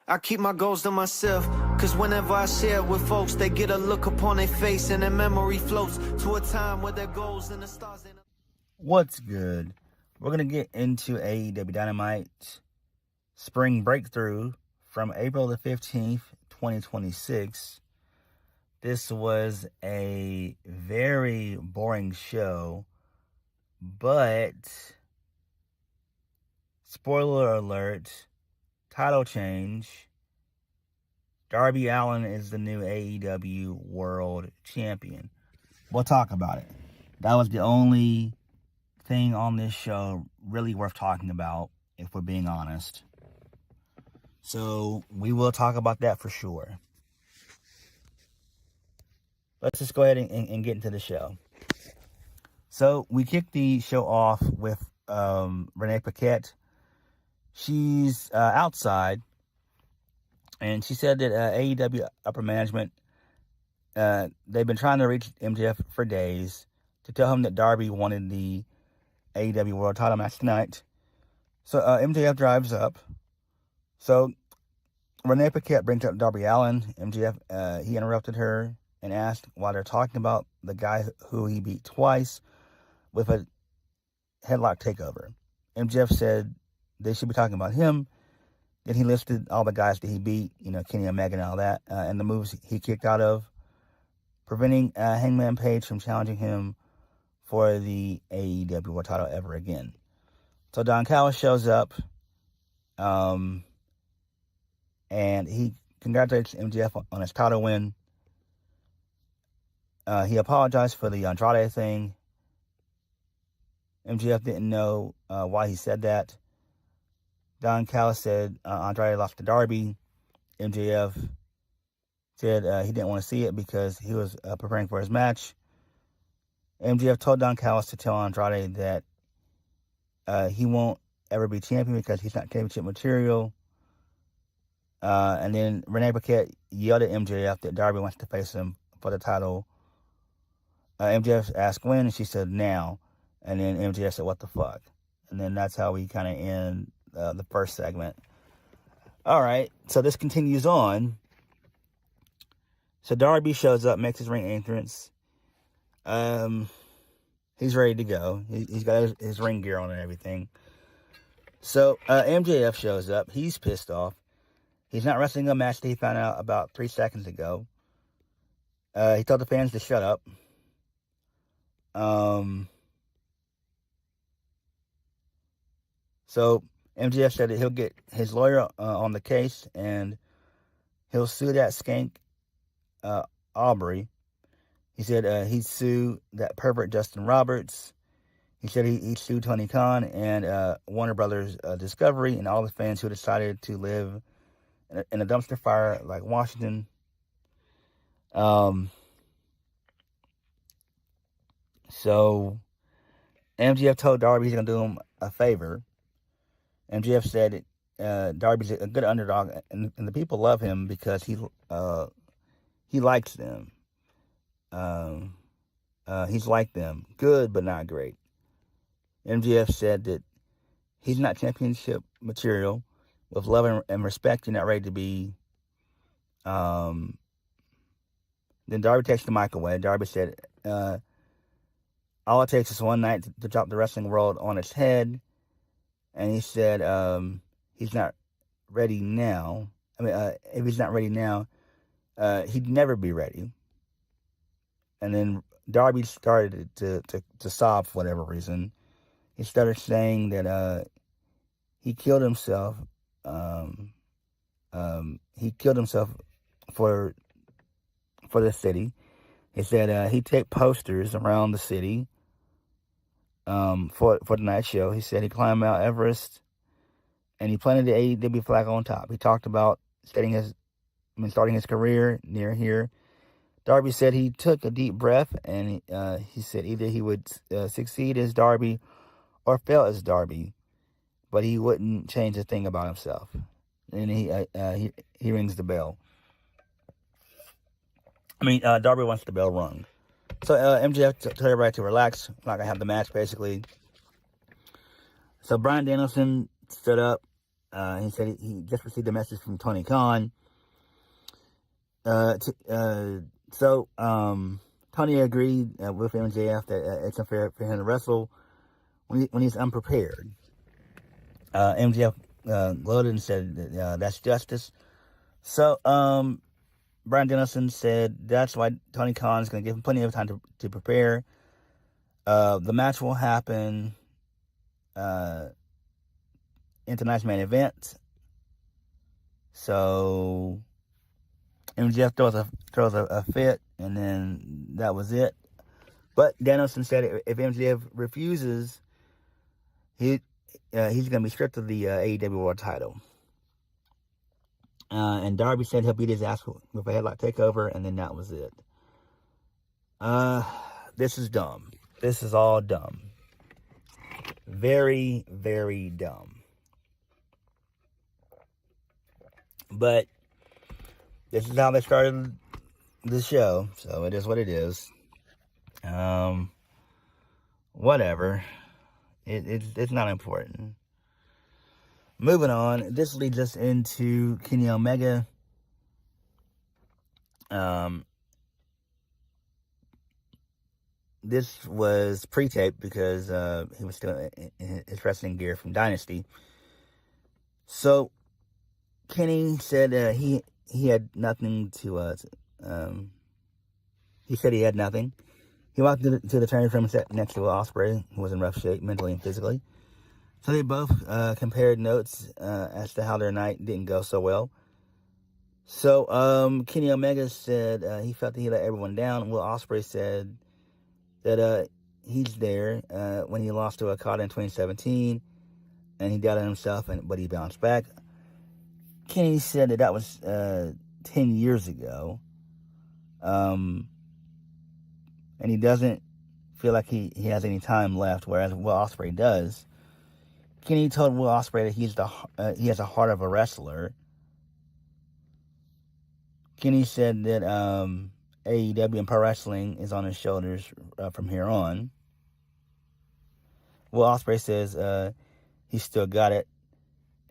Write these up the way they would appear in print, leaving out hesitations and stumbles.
I keep my goals to myself, cause whenever I share it with folks, they get a look upon their face and their memory floats to a time where their goals and the stars ain't... What's good? We're going to get into AEW Dynamite Spring Breakthrough from April the 15th, 2026. This was a very boring show, but spoiler alert, title change. Darby Allin is the new AEW World Champion. We'll talk about it. That was the only thing on this show really worth talking about, if we're being honest. So we will talk about that for sure. Let's just go ahead and get into the show. So we kicked the show off with Renee Paquette. She's outside, and she said that AEW upper management, they've been trying to reach MJF for days to tell him that Darby wanted the AEW World title match tonight. So MJF drives up. So Renee Paquette brings up Darby Allin. MJF, he interrupted her and asked why they're talking about the guy who he beat twice with a headlock takeover. MJF said they should be talking about him. Then he listed all the guys that he beat, Kenny Omega and all that, and the moves he kicked out of, preventing Hangman Page from challenging him for the AEW World title ever again. So Don Callis shows up, and he congratulates MJF on his title win. He apologized for the Andrade thing. MJF didn't know why he said that. Don Callis said Andrade lost to Darby. MJF said he didn't want to see it because he was preparing for his match. MJF told Don Callis to tell Andrade that he won't ever be champion because he's not championship material. And then Renee Paquette yelled at MJF that Darby wants to face him for the title. MJF asked when, and she said now. And then MJF said, what the fuck? And then that's how we kind of end the first segment. All right, so this continues on. So Darby shows up, makes his ring entrance. He's ready to go. He's got his ring gear on and everything. So MJF shows up. He's pissed off. He's not wrestling a match that he found out about 3 seconds ago. He told the fans to shut up. So MJF said that he'll get his lawyer on the case and he'll sue that skank Aubrey. He said he'd sue that pervert Justin Roberts. He said he sued Tony Khan and Warner Brothers Discovery and all the fans who decided to live in a dumpster fire like Washington. So MJF told Darby he's going to do him a favor. MJF said Darby's a good underdog, and the people love him because he likes them. He's like them. Good, but not great. MJF said that he's not championship material. With love and respect, you're not ready to be. Then Darby takes the mic away. Darby said, all it takes is one night to drop the wrestling world on its head. And he said he's not ready now. If he's not ready now, he'd never be ready. And then Darby started to sob for whatever reason. He started saying that he killed himself. He killed himself for the city. He said he taped posters around the city for the night show. He said he climbed Mount Everest and he planted the AEW flag on top. He talked about starting his career near here. Darby said he took a deep breath and he said either he would succeed as Darby or fail as Darby, but he wouldn't change a thing about himself. And he rings the bell. Darby wants the bell rung. So MJF told everybody to relax. We're not going to have the match, basically. So Bryan Danielson stood up He said he just received a message from Tony Khan. So Tony agreed with MJF that it's unfair for him to wrestle when he's unprepared. MJF gloated and said that's justice. So Bryan Danielson said that's why Tony Khan is going to give him plenty of time to prepare. The match will happen in tonight's main event. So MJF throws a fit, and then that was it. But Danielson said if MJF refuses, he's going to be stripped of the AEW World title. And Darby said he'll beat his ass with a headlock takeover, and then that was it. This is dumb. This is all dumb. Very, very dumb. But this is how they started the show, so it is what it is. Whatever. It's not important. Moving on, this leads us into Kenny Omega. This was pre-taped because he was still in his wrestling gear from Dynasty. So Kenny said he had nothing to. He said he had nothing. He walked to the training room and sat next to Ospreay, who was in rough shape mentally and physically. So they both compared notes as to how their night didn't go so well. So Kenny Omega said he felt that he let everyone down. Will Ospreay said that he's there when he lost to Okada in 2017, and he doubted himself, but he bounced back. Kenny said that was 10 years ago, and he doesn't feel like he has any time left, whereas Will Ospreay does. Kenny told Will Ospreay that he has a heart of a wrestler. Kenny said that AEW and pro wrestling is on his shoulders from here on. Will Ospreay says he's still got it.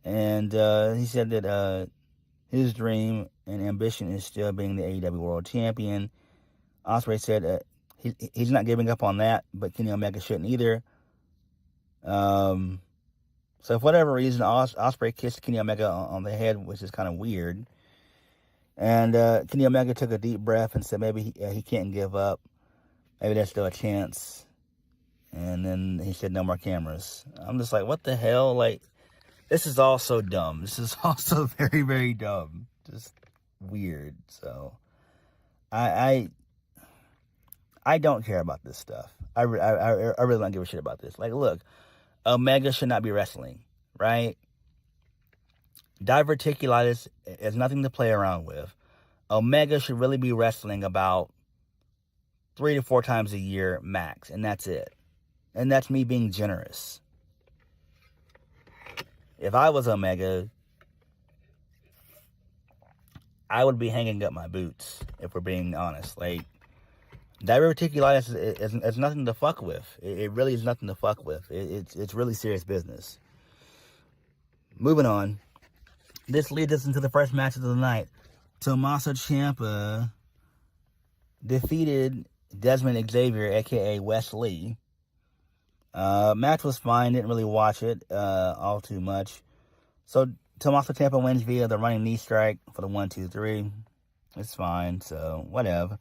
And he said that his dream and ambition is still being the AEW World Champion. Ospreay said he's not giving up on that, but Kenny Omega shouldn't either. So for whatever reason, Ospreay kissed Kenny Omega on the head, which is kind of weird. And Kenny Omega took a deep breath and said maybe he can't give up. Maybe there's still a chance. And then he said no more cameras. I'm just like, what the hell? Like, this is all so dumb. This is also very, very dumb. Just weird. So I don't care about this stuff. I really don't give a shit about this. Like, look, Omega should not be wrestling, right? Diverticulitis is nothing to play around with. Omega should really be wrestling about 3 to 4 times a year max, and that's it. And that's me being generous. If I was Omega, I would be hanging up my boots, if we're being honest. Like, diverticulitis is nothing to fuck with. It really is nothing to fuck with. It's really serious business. Moving on. This leads us into the first match of the night. Tommaso Ciampa defeated Desmond Xavier, a.k.a. Wes Lee. Match was fine. Didn't really watch it all too much. So Tommaso Ciampa wins via the running knee strike for the 1, 2, 3. It's fine. So whatever.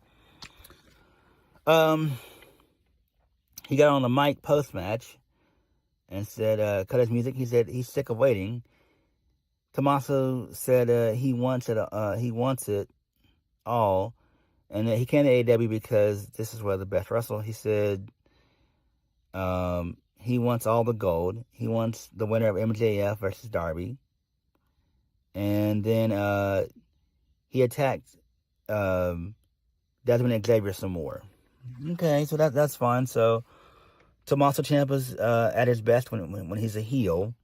He got on the mic post-match and said, cut his music. He said he's sick of waiting. Tommaso said he wants it all, and that he came to AEW because this is where the best wrestle. He said he wants all the gold. He wants the winner of MJF versus Darby. And then he attacked Desmond Xavier some more. Okay, so that's fine. So Tommaso Ciampa's at his best when he's a heel.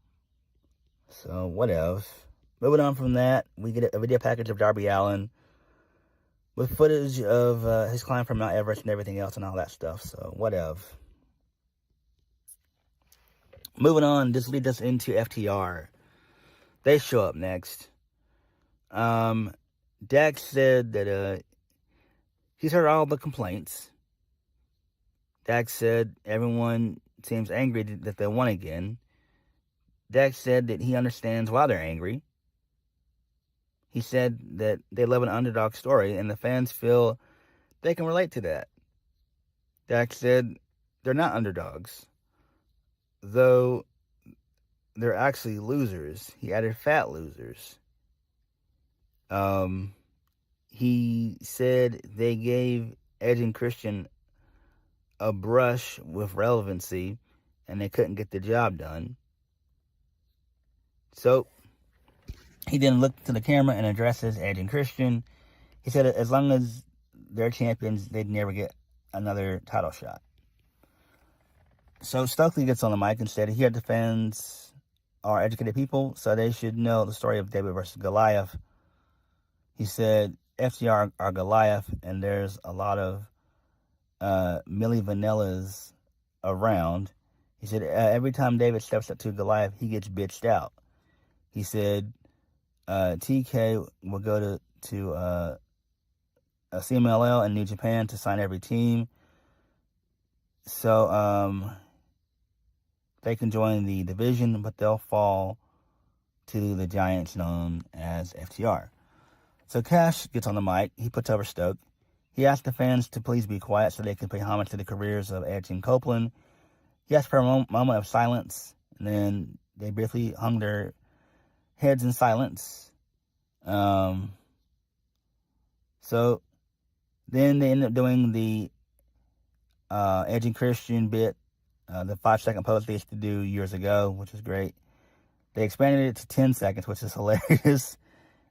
So whatever. Moving on from that, we get a video package of Darby Allin with footage of his climb from Mount Everest and everything else and all that stuff. So whatever. Moving on, this leads us into FTR. They show up next. Dax said that he's heard all the complaints. Dax said everyone seems angry that they won again. Dax said that he understands why they're angry. He said that they love an underdog story and the fans feel they can relate to that. Dax said they're not underdogs, though they're actually losers. He added fat losers. He said they gave Edge and Christian a brush with relevancy and they couldn't get the job done. So he then looked to the camera and addresses Edge and Christian. He said as long as they're champions, they'd never get another title shot. So Stokely gets on the mic and said he had the fans are educated people, so they should know the story of David versus Goliath. He said FTR are Goliath, and there's a lot of Milli Vanillas around. He said every time David steps up to Goliath, he gets bitched out. He said TK will go to a CMLL in New Japan to sign every team. So they can join the division, but they'll fall to the giants known as FTR. So Cash gets on the mic. He puts over Stoke. He asked the fans to please be quiet so they can pay homage to the careers of Edge and Copeland. He asked for a moment of silence, and then they briefly hung their heads in silence. So then they ended up doing the Edge and Christian bit, the 5-second pose they used to do years ago, which was great. They expanded it to 10 seconds, which is hilarious.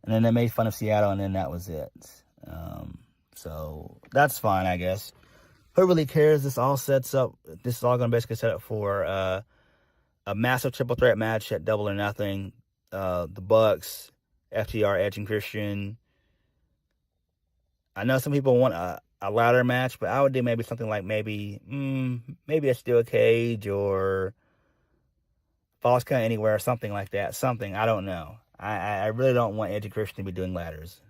And then they made fun of Seattle, and then that was it. So that's fine, I guess. Who really cares? This is all going to basically set up for a massive triple threat match at Double or Nothing. The Bucks, FTR, Edge, and Christian. I know some people want a ladder match, but I would do maybe something like maybe a steel cage or Falls Count Anywhere or something like that. Something, I don't know. I really don't want Edge and Christian to be doing ladders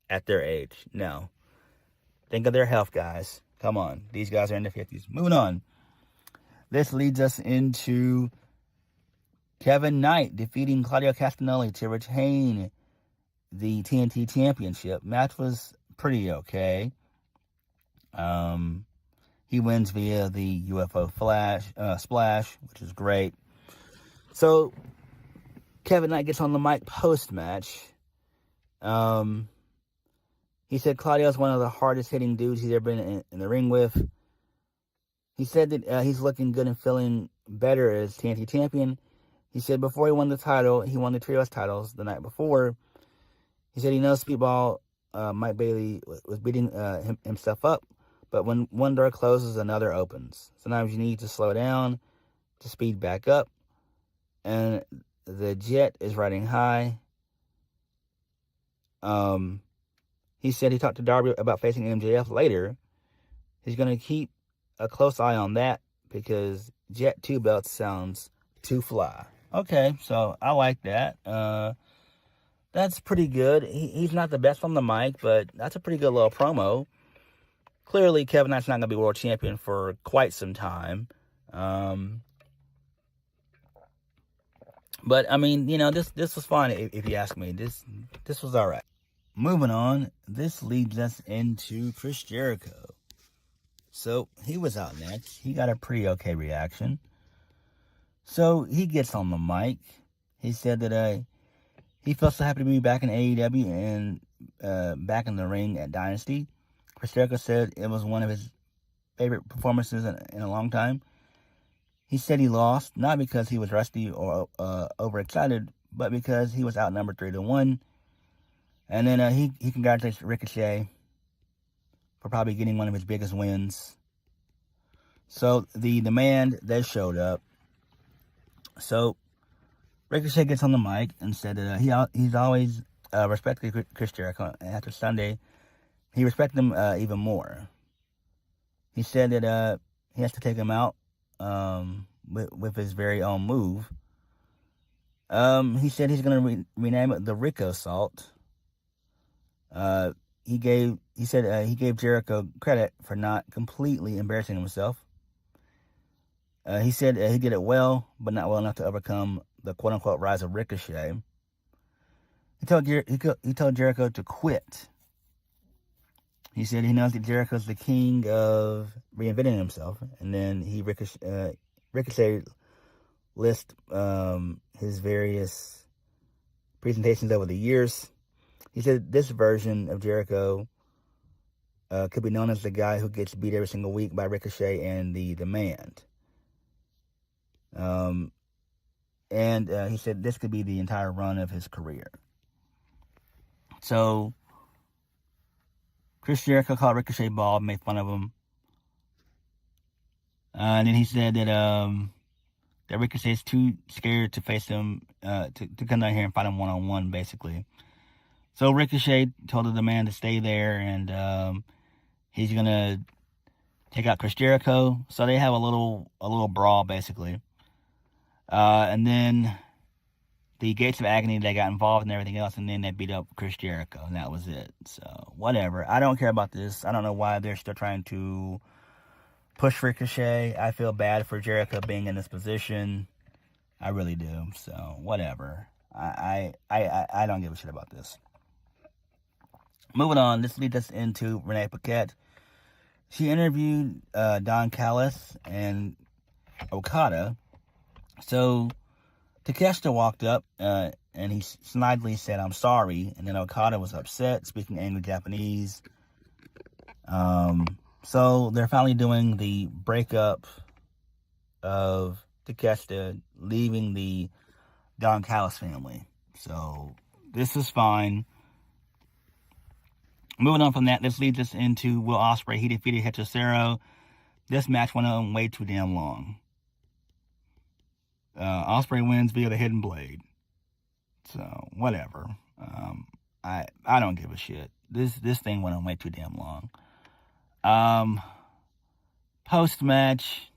at their age. No. Think of their health, guys. Come on. These guys are in their 50s. Moving on. This leads us into Kevin Knight defeating Claudio Castagnoli to retain the TNT Championship. Match was pretty okay. He wins via the UFO splash, which is great. So Kevin Knight gets on the mic post-match. He said Claudio's one of the hardest hitting dudes he's ever been in the ring with. He said that he's looking good and feeling better as TNT champion. He said before he won the title, he won the trios titles the night before. He said he knows Speedball Mike Bailey was beating himself up, but when one door closes, another opens. Sometimes you need to slow down to speed back up, and the jet is riding high. He said he talked to Darby about facing MJF later. He's going to keep a close eye on that because Jet 2 belts sounds too fly. Okay, so I like that. That's pretty good. He's not the best on the mic, but that's a pretty good little promo. Clearly, Kevin Knight's not going to be world champion for quite some time. But, I mean, you know, this was fun if you ask me. This was all right. Moving on, this leads us into Chris Jericho. So, he was out next. He got a pretty okay reaction. So, he gets on the mic. He said that he feels so happy to be back in AEW and back in the ring at Dynasty. Chris Jericho said it was one of his favorite performances in a long time. He said he lost, not because he was rusty or overexcited, but because he was outnumbered 3-1. And then he congratulates Ricochet for probably getting one of his biggest wins. So the demand, they showed up. So Ricochet gets on the mic and said that he's always respected Chris Jericho. And after Sunday, he respected him even more. He said that he has to take him out with his very own move. He said he's going to rename it the Rico Salt. He gave Jericho credit for not completely embarrassing himself. He said he did it well, but not well enough to overcome the quote-unquote rise of Ricochet. He told Jericho to quit. He said he knows that Jericho's the king of reinventing himself, and then Ricochet list his various presentations over the years. He said this version of Jericho could be known as the guy who gets beat every single week by Ricochet and the Demand. And he said this could be the entire run of his career. So Chris Jericho called Ricochet bald, made fun of him. And then he said that Ricochet is too scared to face him, to come down here and fight him one-on-one, basically. So Ricochet told the man to stay there, and he's going to take out Chris Jericho. So they have a little brawl, basically. And then the Gates of Agony, they got involved and everything else, and then they beat up Chris Jericho, and that was it. So, whatever. I don't care about this. I don't know why they're still trying to push Ricochet. I feel bad for Jericho being in this position. I really do. So, whatever. I don't give a shit about this. Moving on, this leads us into Renee Paquette. She interviewed Don Callis and Okada. So Takeshita walked up and he snidely said, "I'm sorry." And then Okada was upset, speaking angry Japanese. So they're finally doing the breakup of Takeshita leaving the Don Callis family. So this is fine. Moving on from that, this leads us into Will Ospreay. He defeated Hechicero. This match went on way too damn long. Ospreay wins via the Hidden Blade. So, whatever. I don't give a shit. This thing went on way too damn long. Post-match,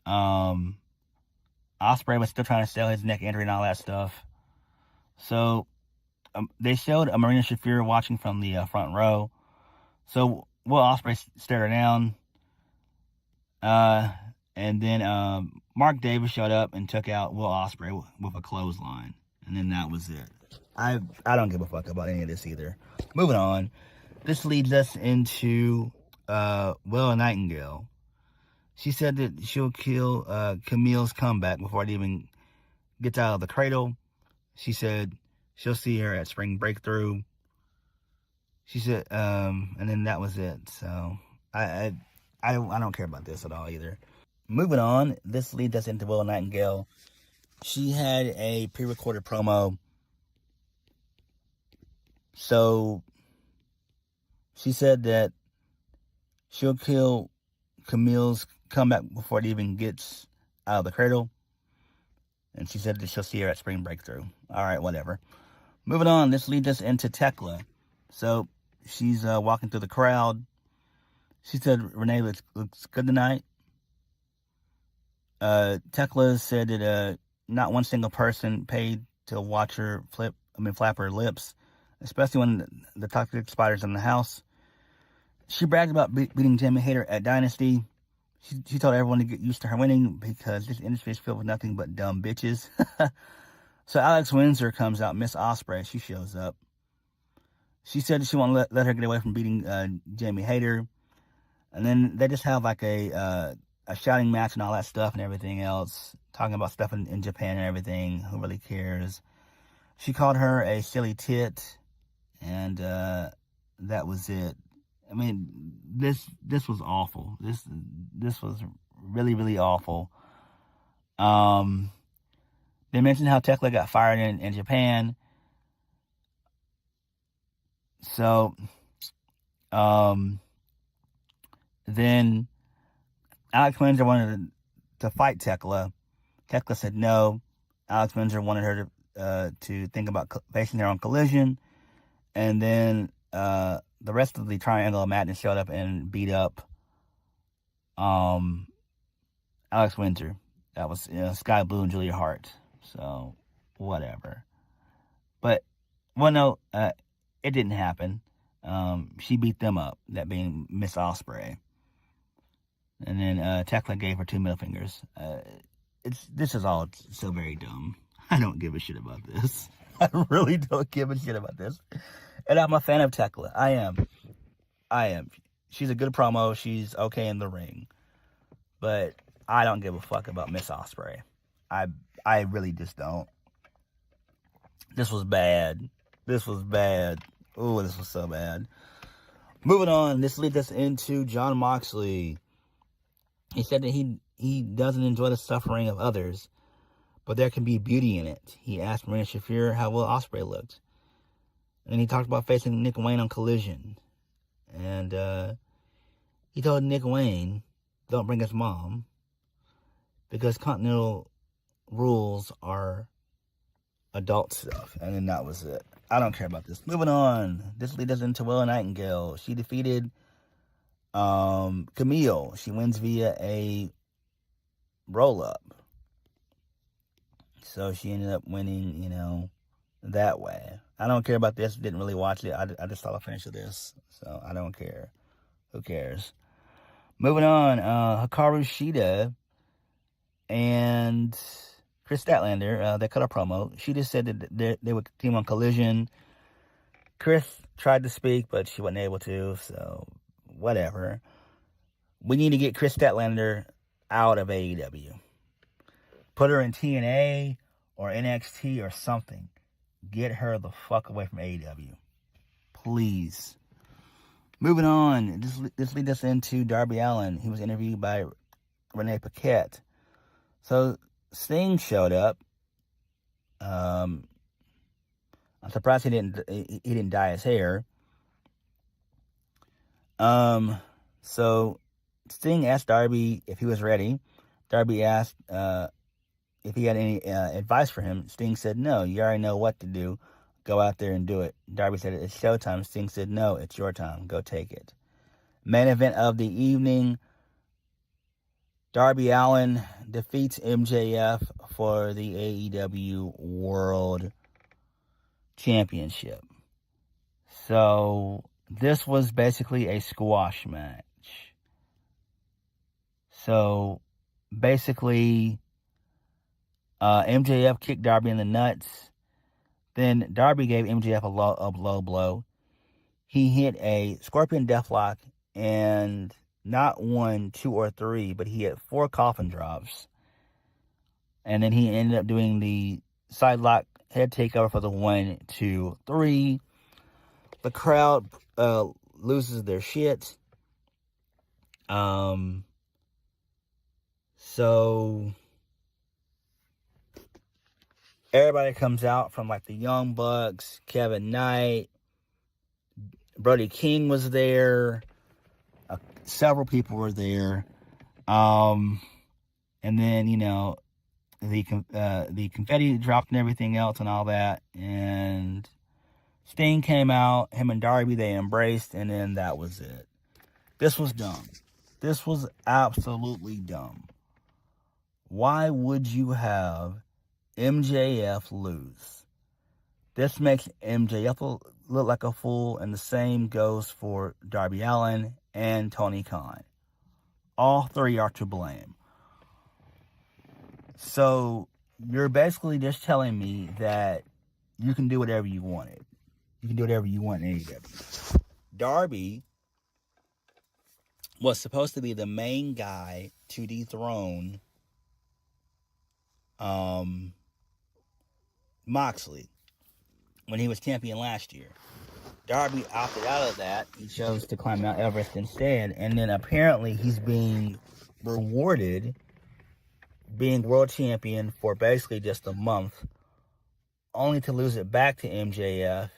Ospreay was still trying to sell his neck injury and all that stuff. So, they showed Marina Shafir watching from the front row. So, Will Ospreay stared her down. And then Mark Davis showed up and took out Will Ospreay with a clothesline. And then that was it. I don't give a fuck about any of this either. Moving on. This leads us into Willow Nightingale. She said that she'll kill Camille's comeback before it even gets out of the cradle. She said she'll see her at Spring Breakthrough. She said, and then that was it. So I don't care about this at all either. Moving on, this leads us into Willow Nightingale. She had a pre-recorded promo. So she said that she'll kill Camille's comeback before it even gets out of the cradle. And she said that she'll see her at Spring Breakthrough. All right, whatever. Moving on, this leads us into Tekla. So she's walking through the crowd. She said Renee looks good tonight. Tekla said that not one single person paid to watch her flap her lips, especially when the toxic spider's in the house. She bragged about beating Jamie Hayter at Dynasty. She told everyone to get used to her winning because this industry is filled with nothing but dumb bitches. So Alex Windsor comes out, Miss Ospreay. She shows up. She said she won't let her get away from beating Jamie Hayter. And then they just have like a shouting match and all that stuff and everything else. Talking about stuff in Japan and everything. Who really cares? She called her a silly tit. And that was it. I mean, this was awful. This was really, really awful. They mentioned how Tekla got fired in Japan. So, then Alex Windsor wanted to fight Tekla. Tekla said no. Alex Windsor wanted her to think about facing her on Collision. And then the rest of the Triangle of Madness showed up and beat up Alex Windsor. That was Sky Blue and Julia Hart. So, whatever. But, well, no, it didn't happen. She beat them up, that being Miss Ospreay. And then Tekla gave her 2 middle fingers. This is all so very dumb. I don't give a shit about this. I really don't give a shit about this. And I'm a fan of Tekla. I am. She's a good promo. She's okay in the ring. But I don't give a fuck about Miss Ospreay. I really just don't. This was bad. This was bad. Oh, this was so bad. Moving on, this leads us into Jon Moxley. He said that he doesn't enjoy the suffering of others, but there can be beauty in it. He asked Marina Shafir how well Ospreay looked. And he talked about facing Nick Wayne on Collision. And he told Nick Wayne, don't bring his mom, because Continental rules are adult stuff. And then that was it. I don't care about this. Moving on. This leads us into Willow Nightingale. She defeated Camille. She wins via a roll-up. So she ended up winning, that way. I don't care about this. Didn't really watch it. I just saw the finish of this. So I don't care. Who cares? Moving on. Hikaru Shida and Chris Statlander, they cut a promo. She just said that they would team on Collision. Chris tried to speak, but she wasn't able to, so whatever. We need to get Chris Statlander out of AEW. Put her in TNA or NXT or something. Get her the fuck away from AEW. Please. Moving on. This leads us into Darby Allin. He was interviewed by Renee Paquette. So Sting showed up. I'm surprised he didn't dye his hair. So Sting asked Darby if he was ready. Darby asked if he had any advice for him. Sting said, no, you already know what to do. Go out there and do it. Darby said, it's showtime. Sting said, no, it's your time. Go take it. Main event of the evening. Darby Allin defeats MJF for the AEW World Championship. So this was basically a squash match. So basically, MJF kicked Darby in the nuts. Then Darby gave MJF a low blow. He hit a Scorpion Deathlock and not 1, 2, or 3, but he had 4 coffin drops. And then he ended up doing the side lock head takeover for the 1, 2, 3. The crowd loses their shit. So everybody comes out from like the Young Bucks, Kevin Knight, Brody King was there. Several people were there. And then, the confetti dropped and everything else and all that. And Sting came out, him and Darby, they embraced, and then that was it. This was dumb. This was absolutely dumb. Why would you have MJF lose? This makes MJF look like a fool, and the same goes for Darby Allin and Tony Khan. All 3 are to blame. So you're basically just telling me that you can do whatever you wanted. You can do whatever you want in AEW. Darby was supposed to be the main guy to dethrone Moxley when he was champion last year. Darby opted out of that. He chose to climb Mount Everest instead. And then apparently he's being rewarded being world champion for basically just a month, only to lose it back to MJF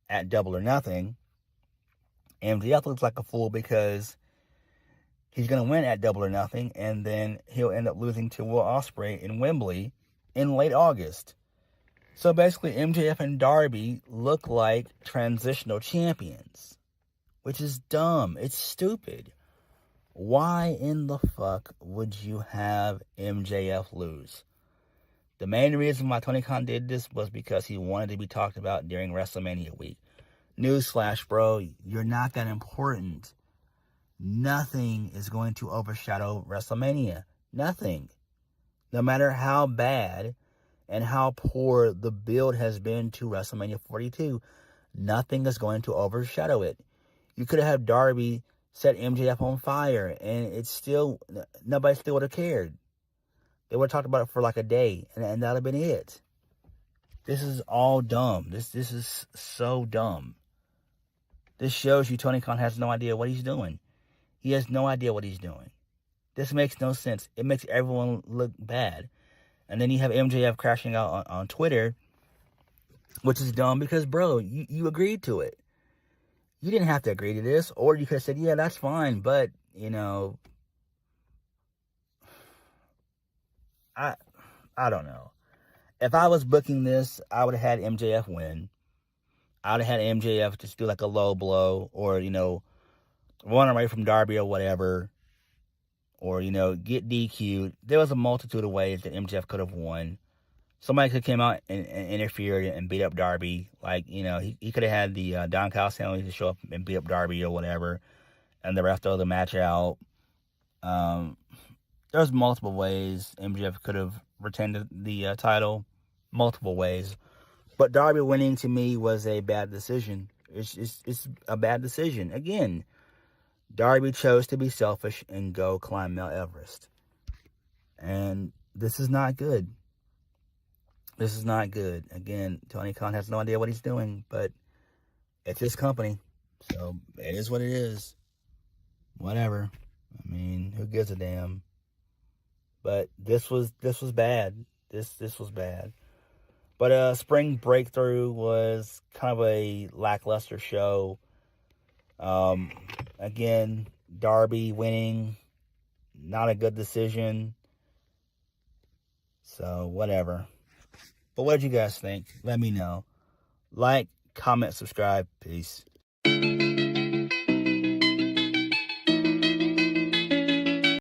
at Double or Nothing. MJF looks like a fool because he's going to win at Double or Nothing, and then he'll end up losing to Will Ospreay in Wembley in late August. So basically, MJF and Darby look like transitional champions, which is dumb. It's stupid. Why in the fuck would you have MJF lose? The main reason why Tony Khan did this was because he wanted to be talked about during WrestleMania week. Newsflash, bro, you're not that important. Nothing is going to overshadow WrestleMania. Nothing. No matter how bad and how poor the build has been to WrestleMania 42, nothing is going to overshadow it. You could have had Darby set MJF on fire, and it's still, nobody still would have cared. They would have talked about it for like a day, and that would have been it. This is all dumb. This is so dumb. This shows you Tony Khan has no idea what he's doing. He has no idea what he's doing. This makes no sense. It makes everyone look bad. And then you have MJF crashing out on Twitter, which is dumb because, bro, you agreed to it. You didn't have to agree to this, or you could have said, yeah, that's fine, but, you know, I don't know. If I was booking this, I would have had MJF win. I would have had MJF just do like a low blow, or, you know, run away from Darby or whatever, or, you know, get DQ'd. There was a multitude of ways that MJF could have won. Somebody could have came out and interfered and beat up Darby. Like, you know, he could have had the Don Callis to show up and beat up Darby or whatever, and the ref throw the match out. There's multiple ways MJF could have retained the title. Multiple ways. But Darby winning, to me, was a bad decision. It's a bad decision. Again, Darby chose to be selfish and go climb Mount Everest. And this is not good. This is not good. Again, Tony Khan has no idea what he's doing, but it's his company. So it is what it is. Whatever. I mean, who gives a damn? But this was bad. This was bad. But Spring Breakthrough was kind of a lackluster show. Again, Darby winning, not a good decision. So, whatever. But what did you guys think? Let me know. Like, comment, subscribe. Peace.